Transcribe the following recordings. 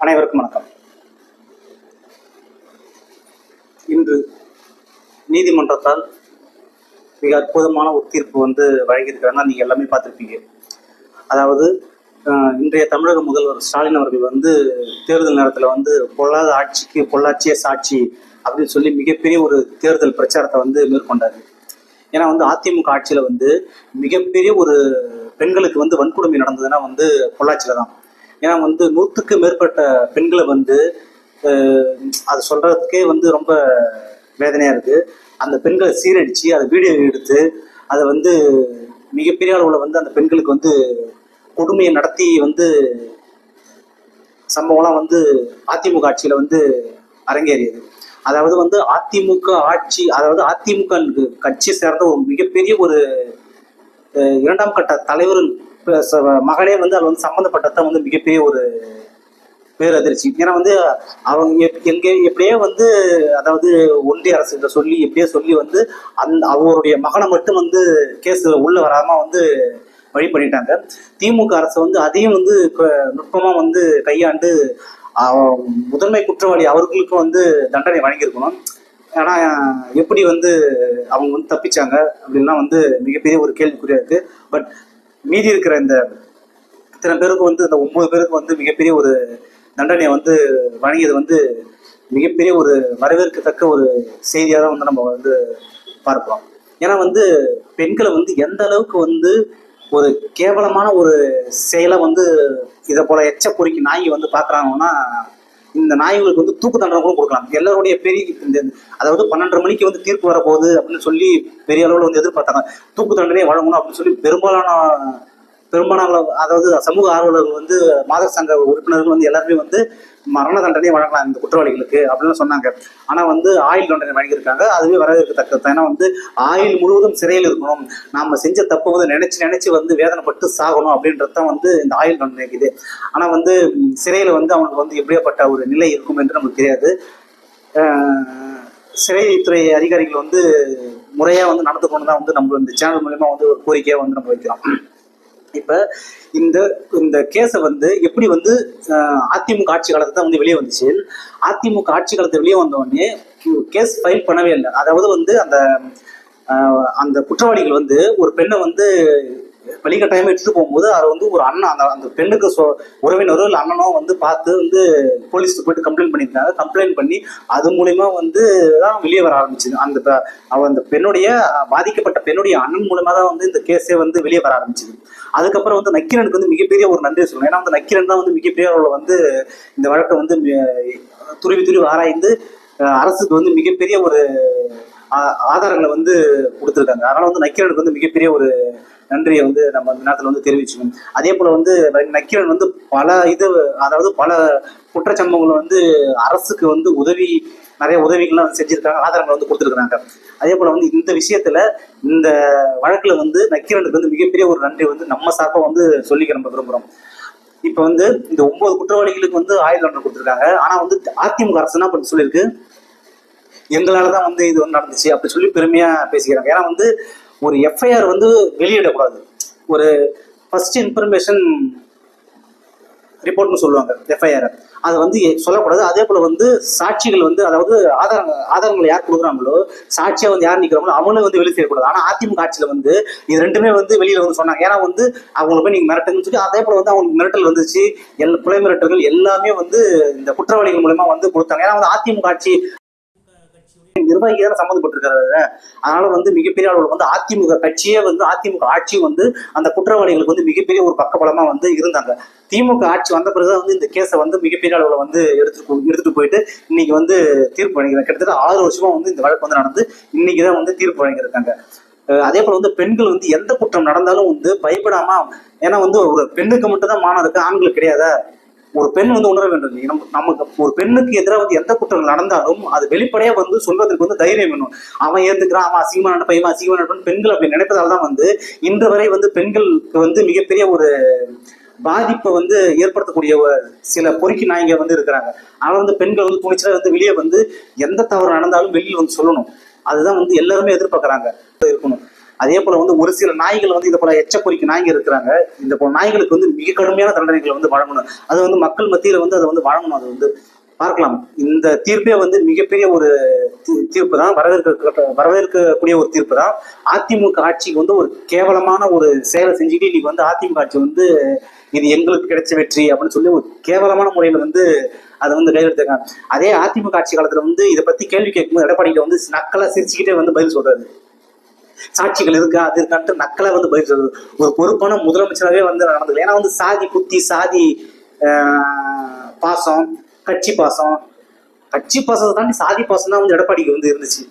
அனைவருக்கும் வணக்கம். இன்று நீதிமன்றத்தால் மிக அற்புதமான ஒரு தீர்ப்பு வழங்கியிருக்கிறாங்க. நீங்கள் எல்லாமே பார்த்துருப்பீங்க. அதாவது இன்றைய தமிழக முதல்வர் ஸ்டாலின் அவர்கள் தேர்தல் நேரத்தில் பொல்லாத ஆட்சிக்கு பொள்ளாச்சியே சாட்சி அப்படின்னு சொல்லி மிகப்பெரிய ஒரு தேர்தல் பிரச்சாரத்தை மேற்கொண்டார். ஏன்னா அதிமுக ஆட்சியில் மிகப்பெரிய ஒரு பெண்களுக்கு வன்கொடுமை நடந்ததுன்னா பொள்ளாச்சியில் தான். ஏன்னா 100க்கு மேற்பட்ட பெண்களை அது சொல்றதுக்கே ரொம்ப வேதனையா இருக்கு. அந்த பெண்களை சீரடிச்சு அதை வீடியோ எடுத்து அதை மிகப்பெரிய அளவில் அந்த பெண்களுக்கு கொடுமையை நடத்தி சம்பவம்லாம் அதிமுக ஆட்சியில அரங்கேறியது. அதாவது அதிமுக ஆட்சி, அதாவது அதிமுக கட்சி சேர்ந்த ஒரு மிகப்பெரிய ஒரு 2ஆம் கட்ட தலைவர் மகனே அது சம்மந்தப்பட்டதான் மிகப்பெரிய ஒரு பேரதிர்ச்சி. ஏன்னா அவங்க எப்படியே அதாவது ஒன்றிய அரசு சொல்லி எப்படியே சொல்லி அவருடைய மகனை மட்டும் கேஸ்ல உள்ள வராம வழி பண்ணிட்டாங்க. திமுக அரசு அதையும் நுட்பமா கையாண்டு முதன்மை குற்றவாளி அவர்களுக்கும் தண்டனை வழங்கியிருக்கணும். ஆனா எப்படி அவங்க தப்பிச்சாங்க அப்படின்னா மிகப்பெரிய ஒரு கேள்விக்குறியா இருக்கு. பட் மீதி இருக்கிற இந்த இத்தனை பேருக்கு இந்த 9 பேருக்கு மிகப்பெரிய ஒரு தண்டனையை வழங்கியது மிகப்பெரிய ஒரு வரவேற்கத்தக்க ஒரு செய்தியாக தான் நம்ம பார்க்கலாம். ஏன்னா பெண்களை எந்த அளவுக்கு ஒரு கேவலமான ஒரு செயலை இதை போல எச்ச பொறுக்கி நாய்ங்க பார்க்குறாங்கன்னா, இந்த நாய்களுக்கு தூக்கு தண்டனை கூட கொடுக்கலாம். எல்லாருடைய பெரிய அதாவது 12:30 மணிக்கு தீர்ப்பு வரப்போகுது அப்படின்னு சொல்லி பெரிய அளவில் எதிர்பார்த்தாங்க. தூக்கு தண்டனையை வழங்கணும் அப்படின்னு சொல்லி பெரும்பாலான அதாவது சமூக ஆர்வலர்கள் மாதர் சங்க உறுப்பினர்கள் எல்லாருமே மரண தண்டனையை வழங்கலாம் இந்த குற்றவாளிகளுக்கு அப்படின்னு சொன்னாங்க. ஆனா ஆயுள் தண்டனை வழங்கியிருக்காங்க. அதுவே வரவேற்கத்தக்கது. ஏன்னா ஆயுள் முழுவதும் சிறையில் இருக்கணும், நாம செஞ்ச தப்பு நினைச்சு வேதனைப்பட்டு சாகணும் அப்படின்றதான் இந்த ஆயுள் தண்டனை இருக்குது. ஆனா சிறையில அவங்களுக்கு எப்படியாப்பட்ட ஒரு நிலை இருக்கும் என்று நமக்கு தெரியாது. சிறைத்துறை அதிகாரிகள் முறையா நடந்து கொண்டு தான் நம்ம இந்த சேனல் மூலமா ஒரு கோரிக்கையா நம்ம வைக்கிறோம். இப்ப இந்த கேஸை எப்படி அதிமுக ஆட்சி காலத்துல தான் வெளியே வந்துச்சு. அதிமுக ஆட்சி காலத்துல வெளியே வந்த உடனே கேஸ் ஃபைல் பண்ணவே இல்லை. அதாவது அந்த குற்றவாளிகள் ஒரு பெண்ணை வழிகட்டாயமா எடுத்துட்டு போகும்போது அதை ஒரு அண்ணன் அந்த பெண்ணுக்கு உறவினரோ இல்லை அண்ணனோ பார்த்து போலீஸ்க்கு போயிட்டு கம்ப்ளைண்ட் பண்ணியிருக்காங்க. கம்ப்ளைண்ட் பண்ணி அது மூலயமா தான் வெளியே வர ஆரம்பிச்சுது. அந்த பெண்ணுடைய பாதிக்கப்பட்ட பெண்ணுடைய அண்ணன் மூலமா தான் இந்த கேஸே வெளியே வர ஆரம்பிச்சுது. அதுக்கப்புறம் நக்கீரனுக்கு மிகப்பெரிய ஒரு நன்றி சொல்லணும். ஏன்னா நக்கீரன் தான் மிகப்பெரிய அளவில் இந்த வழக்கை துருவி ஆராய்ந்து அரசுக்கு மிகப்பெரிய ஒரு ஆதாரங்களை கொடுத்துருக்காங்க. அதனால நக்கீரனுக்கு மிகப்பெரிய ஒரு நன்றியை நம்ம இந்த நேரத்தில் தெரிவிச்சுக்கணும். அதே போல நக்கீரன் பல அதாவது பல குற்றச்சம்பவங்களை அரசுக்கு நிறைய உதவிகள்லாம் செஞ்சிருக்காங்க, ஆதாரங்களை கொடுத்துருக்காங்க. அதே போல இந்த விஷயத்துல இந்த வழக்குல நக்கீரனுக்கு மிகப்பெரிய ஒரு நன்றி நம்ம சார்பா சொல்லிக்க நம்ம விரும்புறோம். இப்ப இந்த 9 குற்றவாளிகளுக்கு ஆயுள் தண்டனை கொடுத்துருக்காங்க. ஆனா அதிமுக அரசு என்ன பண்ணி சொல்லியிருக்கு, எங்களாலதான் இது நடந்துச்சு அப்படி சொல்லி பெருமையா பேசிக்கிறாங்க. ஏன்னா ஒரு எஃப்ஐஆர் வெளியிடக்கூடாது. ஒரு ஃபர்ஸ்ட் இன்ஃபர்மேஷன் ரிப்போர்ட்னு சொல்லுவாங்க எஃப்ஐஆர், அதை சொல்லக்கூடாது. அதே போல சாட்சிகள் அதாவது ஆதாரங்களை யார் கொடுக்குறாங்களோ, சாட்சியா யார் நிற்கிறாங்களோ அவங்களும் வெளியே செய்யக்கூடாது. ஆனா அதிமுக ஆட்சியில இது ரெண்டுமே வெளியில சொன்னாங்க. ஏன்னா அவங்களை போய் நீங்க மிரட்டுன்னு சொல்லி அதே போல அவங்களுக்கு மிரட்டல் வந்துச்சு. கொலை மிரட்டல்கள் எல்லாமே இந்த குற்றவாளிகள் மூலமா கொடுத்தாங்க. ஏன்னா அதிமுக ஆட்சி நிர்வாகிக்கு தானே சம்மந்தப்பட்டிருக்காரு. அதனால மிகப்பெரிய அளவில் அதிமுக கட்சியே அதிமுக ஆட்சியும் அந்த குற்றவாளிகளுக்கு மிகப்பெரிய ஒரு பக்கபலமா இருந்தாங்க. திமுக ஆட்சி வந்த பிறகுதான் இந்த கேஸை மிகப்பெரிய அளவில் எடுத்துட்டு போயிட்டு இன்னைக்கு தீர்ப்பு வழங்கிருக்காங்க. கிட்டத்தட்ட 6 வருஷமா இந்த வழக்கு நடந்து இன்னைக்குதான் தீர்ப்பு வழங்கியிருக்காங்க. அதே போல பெண்கள் எந்த குற்றம் நடந்தாலும் பயப்படாம, ஏன்னா ஒரு பெண்ணுக்கு மட்டும் தான் மானம் இருக்கு, ஆண்களுக்கு கிடையாதா? ஒரு பெண் உணர வேண்டும். நமக்கு ஒரு பெண்ணுக்கு எதிராக எந்த குற்றம் நடந்தாலும் அது வெளிப்படையா சொல்வதற்கு தைரியம் வேணும். அவன் ஏத்துக்கிறான், அவன் அசிங்கமான பையன், அசிங்கமான பெண்கள் அப்படி நினைப்பதால் தான் இன்று வரை பெண்களுக்கு மிகப்பெரிய ஒரு பாதிப்பை ஏற்படுத்தக்கூடிய சில பொறுக்கி நாய்ங்க இருக்கிறாங்க. ஆனால் பெண்கள் துணிச்சலா வெளியே எந்த தவறு நடந்தாலும் வெளியில் சொல்லணும். அதுதான் எல்லாருமே எதிர்பார்க்கறாங்க இருக்கணும். அதே போல வந்து ஒரு சில நாய்கள் வந்து இதை போல எச்சப்பொறிக்கு நாய்கள் இருக்கிறாங்க. இந்த போல நாய்களுக்கு வந்து மிக கடுமையான தண்டனைகளை வந்து வழங்கணும். அது வந்து மக்கள் மத்தியில வந்து அதை வந்து வழங்கணும். அது வந்து பார்க்கலாம். இந்த தீர்ப்பே வந்து மிகப்பெரிய ஒரு தீர்ப்பு தான், வரவேற்கக்கூடிய ஒரு தீர்ப்பு தான். அதிமுக ஆட்சிக்கு வந்து ஒரு கேவலமான ஒரு செயலை செஞ்சுட்டு இன்னைக்கு வந்து அதிமுக ஆட்சி வந்து இது எங்களுக்கு கிடைச்ச வெற்றி அப்படின்னு சொல்லி ஒரு கேவலமான முறையில வந்து அதை வந்து கையெழுத்திருக்காங்க. அதே அதிமுக ஆட்சி காலத்துல வந்து இதை பத்தி கேள்வி கேட்கும்போது எடப்பாடிக்கு வந்து நக்கலா சிரிச்சுக்கிட்டே வந்து பதில் சொல்றாரு. சாட்சிகள் இருக்கா அது இருக்கான்ட்டு நக்கலா வந்து பதில் சொல்றது. ஒரு பொறுப்பான முதலமைச்சராகவே வந்து நடந்தது. ஏன்னா வந்து சாதி குத்தி, சாதி பாசம், கட்சி பாசம், கட்சி பாசத்தை தாண்டி சாதி பாசம் தான் வந்து எடப்பாடிக்கு வந்து இருந்துச்சு.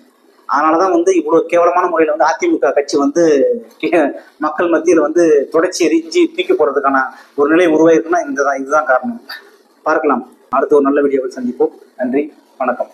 அதனாலதான் வந்து இவ்வளவு கேவலமான முறையில வந்து அதிமுக கட்சி வந்து மக்கள் மத்தியில வந்து தொடர்ச்சி எரிஞ்சு தூக்கி போறதுக்கான ஒரு நிலை உருவாயிருக்குன்னா இதுதான் காரணம். பார்க்கலாம். அடுத்த ஒரு நல்ல வீடியோவில் சந்திப்போம். நன்றி, வணக்கம்.